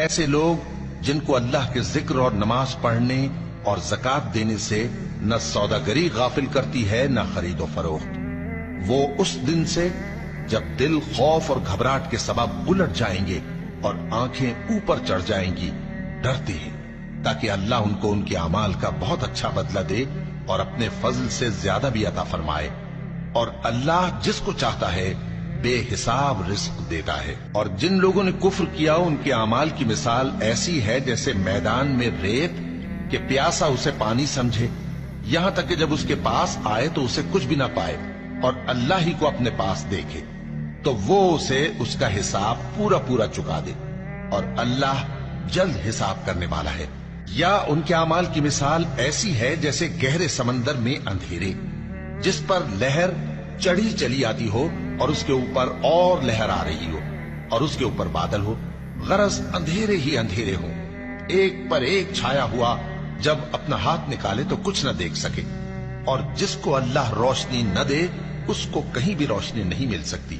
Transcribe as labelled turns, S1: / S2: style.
S1: ایسے لوگ جن کو اللہ کے ذکر اور نماز پڑھنے اور زکات دینے سے نہ سوداگری غافل کرتی ہے نہ خرید و فروخت، وہ اس دن سے جب دل خوف اور گھبراہٹ کے سبب الٹ جائیں گے اور آنکھیں اوپر چڑھ جائیں گی ڈرتے ہیں، تاکہ اللہ ان کو ان کے اعمال کا بہت اچھا بدلہ دے اور اپنے فضل سے زیادہ بھی عطا فرمائے۔ اور اللہ جس کو چاہتا ہے بے حساب رزق دیتا ہے۔ اور جن لوگوں نے کفر کیا ان کے اعمال کی مثال ایسی ہے جیسے میدان میں ریت کہ پیاسا اسے پانی سمجھے، یہاں تک کہ جب اس کے پاس آئے تو اسے کچھ بھی نہ پائے اور اللہ ہی کو اپنے پاس دیکھے تو وہ اسے اس کا حساب پورا پورا چکا دے، اور اللہ جلد حساب کرنے والا ہے۔ یا ان کے اعمال کی مثال ایسی ہے جیسے گہرے سمندر میں اندھیرے جس پر لہر چڑھی چلی آتی ہو اور اس کے اوپر اور لہر آ رہی ہو اور اس کے اوپر بادل ہو، غرض اندھیرے ہی اندھیرے ہوں، ایک پر ایک چھایا ہوا، جب اپنا ہاتھ نکالے تو کچھ نہ دیکھ سکے۔ اور جس کو اللہ روشنی نہ دے اس کو کہیں بھی روشنی نہیں مل سکتی۔